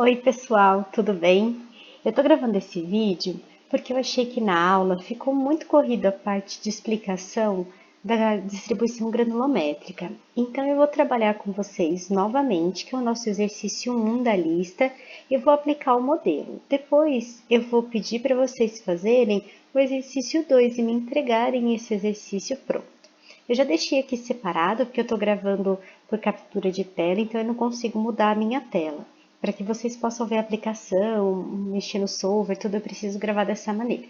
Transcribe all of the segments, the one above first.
Oi pessoal, tudo bem? Eu tô gravando esse vídeo porque eu achei que na aula ficou muito corrida a parte de explicação da distribuição granulométrica. Então eu vou trabalhar com vocês novamente, que é o nosso exercício 1 da lista, e vou aplicar o modelo. Depois eu vou pedir para vocês fazerem o exercício 2 e me entregarem esse exercício pronto. Eu já deixei aqui separado porque eu estou gravando por captura de tela, então eu não consigo mudar a minha tela. Para que vocês possam ver a aplicação, mexer no solver, tudo eu preciso gravar dessa maneira.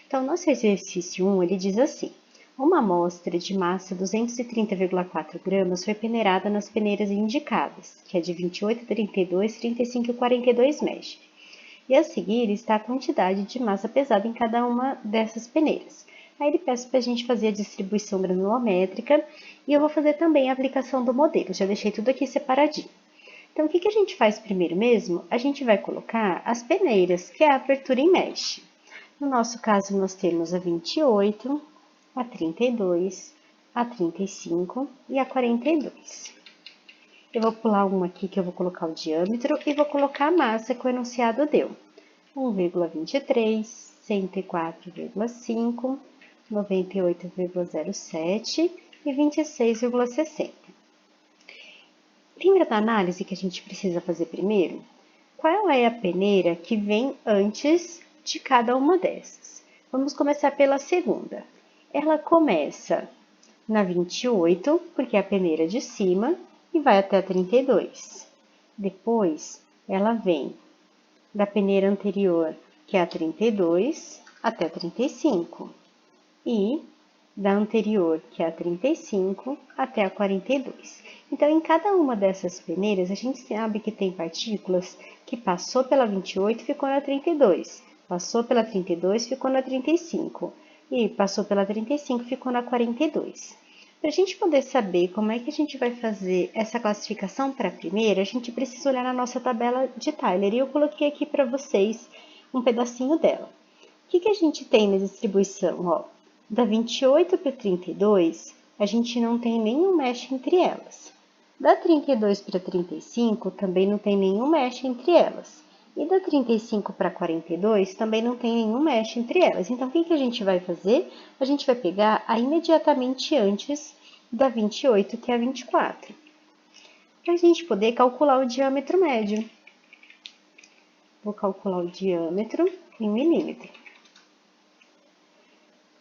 Então, nosso exercício 1, ele diz assim: uma amostra de massa 230,4 gramas foi peneirada nas peneiras indicadas, que é de 28, 32, 35 e 42 mesh. E a seguir está a quantidade de massa pesada em cada uma dessas peneiras. Aí ele peça para a gente fazer a distribuição granulométrica e eu vou fazer também a aplicação do modelo. Já deixei tudo aqui separadinho. Então, o que a gente faz primeiro mesmo? A gente vai colocar as peneiras, que é a abertura em mesh. No nosso caso, nós temos a 28, a 32, a 35 e a 42. Eu vou pular uma aqui que eu vou colocar o diâmetro e vou colocar a massa que o enunciado deu. 1,23, 104,5, 98,07 e 26,60. Lembra da análise que a gente precisa fazer primeiro? Qual é a peneira que vem antes de cada uma dessas? Vamos começar pela segunda. Ela começa na 28, porque é a peneira de cima, e vai até a 32. Depois, ela vem da peneira anterior, que é a 32, até a 35. E da anterior, que é a 35, até a 42. Então, em cada uma dessas peneiras, a gente sabe que tem partículas que passou pela 28 e ficou na 32, passou pela 32 e ficou na 35, e passou pela 35 e ficou na 42. Para a gente poder saber como é que a gente vai fazer essa classificação para a primeira, a gente precisa olhar na nossa tabela de Tyler, e eu coloquei aqui para vocês um pedacinho dela. O que a gente tem na distribuição? Ó, da 28 para 32, a gente não tem nenhum mesh entre elas. Da 32 para 35, também não tem nenhum mesh entre elas. E da 35 para 42, também não tem nenhum mesh entre elas. Então, o que a gente vai fazer? A gente vai pegar a imediatamente antes da 28, que é a 24. Para a gente poder calcular o diâmetro médio. Vou calcular o diâmetro em milímetro.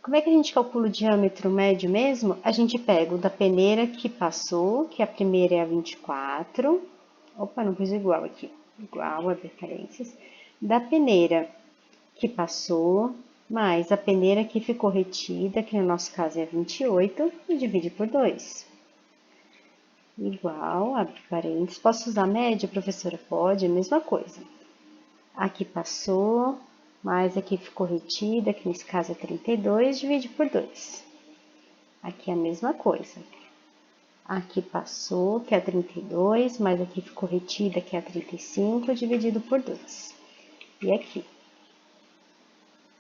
Como é que a gente calcula o diâmetro médio mesmo? A gente pega o da peneira que passou, que a primeira é a 24. Opa, não pus igual aqui. Igual a referências. Da peneira que passou, mais a peneira que ficou retida, que no nosso caso é a 28, e divide por 2. Igual, abre parênteses. Posso usar média, professora? Pode, a mesma coisa. Aqui passou, mais aqui ficou retida, que nesse caso é 32, divide por 2. Aqui é a mesma coisa. Aqui passou, que é 32, mais aqui ficou retida, que é 35, dividido por 2. E aqui.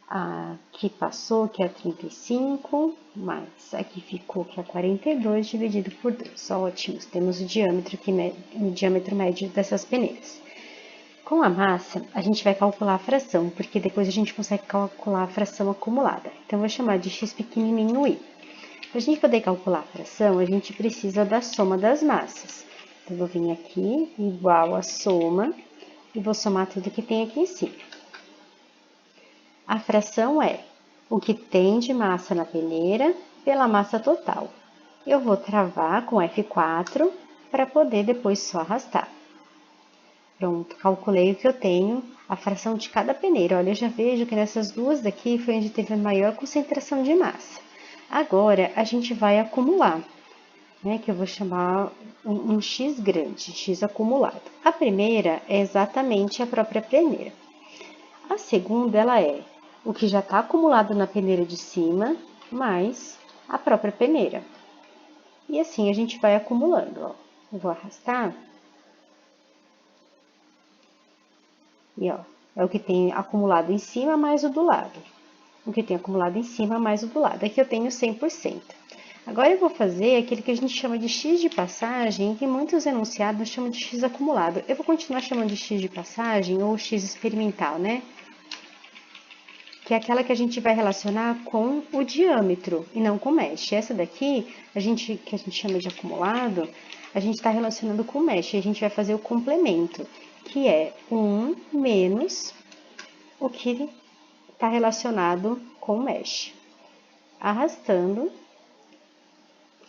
Aqui passou, que é 35, mais aqui ficou, que é 42, dividido por 2. Ótimo, temos o diâmetro, aqui, o diâmetro médio dessas peneiras. Com a massa, a gente vai calcular a fração, porque depois a gente consegue calcular a fração acumulada. Então, eu vou chamar de x pequenininho i. Para a gente poder calcular a fração, a gente precisa da soma das massas. Então, eu vou vir aqui, igual a soma, e vou somar tudo que tem aqui em cima. A fração é o que tem de massa na peneira pela massa total. Eu vou travar com F4 para poder depois só arrastar. Pronto, calculei o que eu tenho, a fração de cada peneira. Olha, eu já vejo que nessas duas daqui foi onde teve a maior concentração de massa. Agora, a gente vai acumular, né, que eu vou chamar um X grande, X acumulado. A primeira é exatamente a própria peneira. A segunda, ela é o que já está acumulado na peneira de cima, mais a própria peneira. E assim a gente vai acumulando, ó. Eu vou arrastar. E, ó, é o que tem acumulado em cima mais o do lado. O que tem acumulado em cima mais o do lado. Aqui eu tenho 100%. Agora eu vou fazer aquele que a gente chama de X de passagem, que muitos enunciados chamam de X acumulado. Eu vou continuar chamando de X de passagem ou X experimental, né? Que é aquela que a gente vai relacionar com o diâmetro e não com o mesh. Essa daqui, que a gente chama de acumulado, a gente está relacionando com o mesh. A gente vai fazer o complemento, que é 1 menos o que está relacionado com o mesh. Arrastando,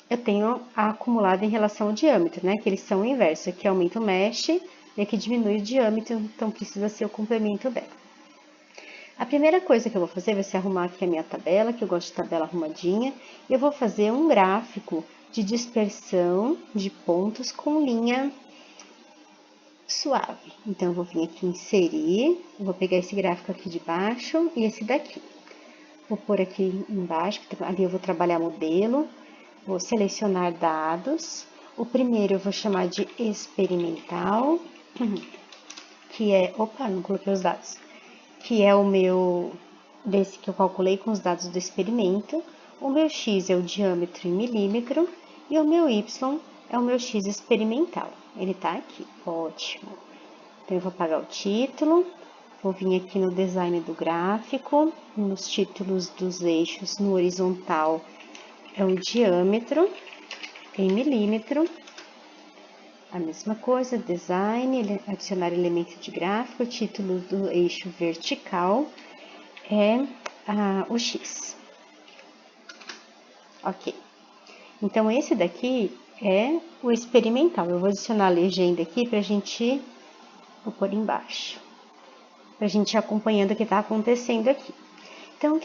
eu tenho a acumulada em relação ao diâmetro, né? Que eles são o inverso. Aqui aumenta o mesh e aqui diminui o diâmetro, então precisa ser o complemento dela. A primeira coisa que eu vou fazer vai ser arrumar aqui a minha tabela, que eu gosto de tabela arrumadinha. E eu vou fazer um gráfico de dispersão de pontos com linha suave. Então, eu vou vir aqui inserir, vou pegar esse gráfico aqui de baixo e esse daqui. Vou pôr aqui embaixo, ali eu vou trabalhar modelo, vou selecionar dados. O primeiro eu vou chamar de experimental, que é... Opa, não coloquei os dados. Que é o meu, desse que eu calculei com os dados do experimento. O meu X é o diâmetro em milímetro e o meu Y é o meu X experimental. Ele tá aqui, ótimo. Então, eu vou apagar o título, vou vir aqui no design do gráfico, nos títulos dos eixos, no horizontal é o diâmetro em milímetro. A mesma coisa, design, adicionar elemento de gráfico, título do eixo vertical é o X. Ok. Então, esse daqui é o experimental. Eu vou adicionar a legenda aqui pra gente, vou pôr embaixo, pra gente ir acompanhando o que tá acontecendo aqui. Então,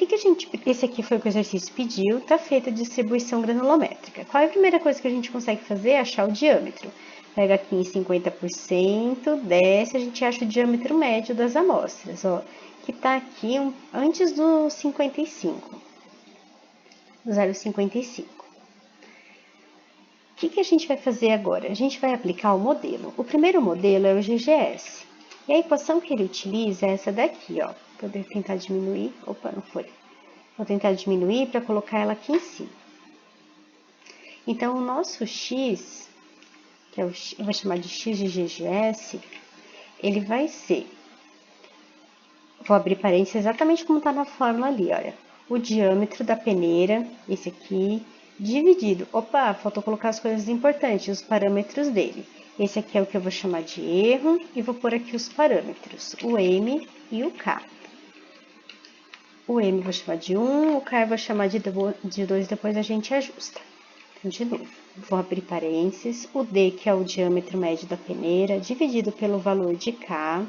esse aqui foi o que o exercício pediu, tá feita a distribuição granulométrica. Qual é a primeira coisa que a gente consegue fazer? Achar o diâmetro. Pega aqui em 50%, desce, a gente acha o diâmetro médio das amostras, ó, que tá aqui antes do 55, do 0,55. O que a gente vai fazer agora? A gente vai aplicar o modelo. O primeiro modelo é o GGS. E a equação que ele utiliza é essa daqui, ó. Vou tentar diminuir. Opa, não foi. Vou tentar diminuir para colocar ela aqui em cima. Então, o nosso X, que eu vou chamar de X de GGS, ele vai ser, vou abrir parênteses exatamente como está na fórmula ali, olha, o diâmetro da peneira, esse aqui, dividido, opa, faltou colocar as coisas importantes, os parâmetros dele. Esse aqui é o que eu vou chamar de erro, e vou pôr aqui os parâmetros, o M e o K. O M eu vou chamar de 1, o K eu vou chamar de 2, depois a gente ajusta. De novo, vou abrir parênteses, o D, que é o diâmetro médio da peneira, dividido pelo valor de K.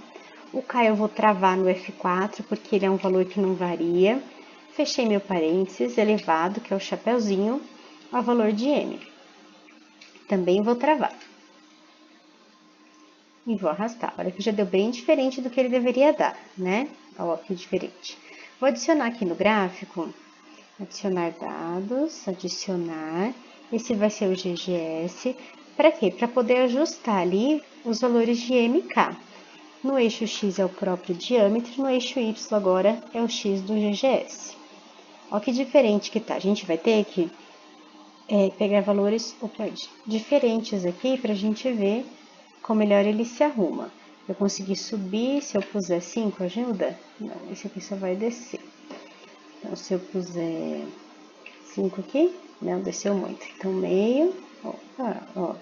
O K eu vou travar no F4, porque ele é um valor que não varia. Fechei meu parênteses, elevado, que é o chapeuzinho, ao valor de M. Também vou travar. E vou arrastar. Olha que já deu bem diferente do que ele deveria dar, né? Olha que diferente. Vou adicionar aqui no gráfico, adicionar dados, adicionar... Esse vai ser o GGS. Para quê? Para poder ajustar ali os valores de MK. No eixo X é o próprio diâmetro, no eixo Y agora é o X do GGS. Olha que diferente que tá. A gente vai ter que pegar valores diferentes aqui para a gente ver como melhor ele se arruma. Eu consegui subir, se eu puser 5, ajuda? Não, esse aqui só vai descer. Então, se eu puser 5 aqui... Não, desceu muito. Então, meio, ó.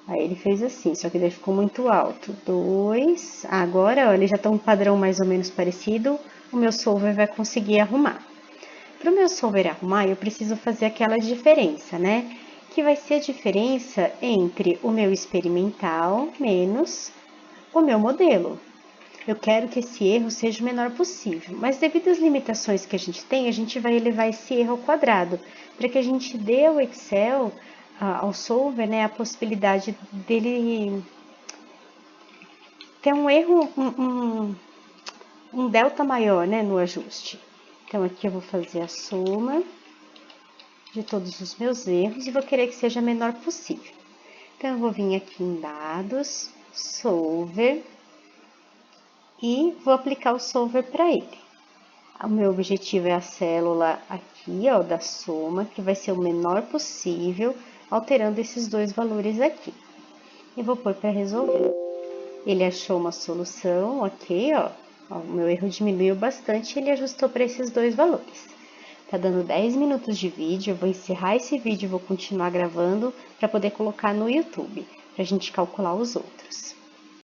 Aí ele fez assim, só que daí ficou muito alto. 2. Agora, ó, ele já tá um padrão mais ou menos parecido. O meu solver vai conseguir arrumar. Para o meu solver arrumar, eu preciso fazer aquela diferença, né? Que vai ser a diferença entre o meu experimental menos o meu modelo. Eu quero que esse erro seja o menor possível, mas devido às limitações que a gente tem, a gente vai elevar esse erro ao quadrado, para que a gente dê ao Excel, ao solver, né, a possibilidade dele ter um erro, um delta maior, né, no ajuste. Então, aqui eu vou fazer a soma de todos os meus erros e vou querer que seja o menor possível. Então, eu vou vir aqui em dados, solver, e vou aplicar o solver para ele. O meu objetivo é a célula aqui, ó, da soma, que vai ser o menor possível, alterando esses dois valores aqui. E vou pôr para resolver. Ele achou uma solução, ok, ó. O meu erro diminuiu bastante e ele ajustou para esses dois valores. Tá dando 10 minutos de vídeo, eu vou encerrar esse vídeo e vou continuar gravando para poder colocar no YouTube, para a gente calcular os outros.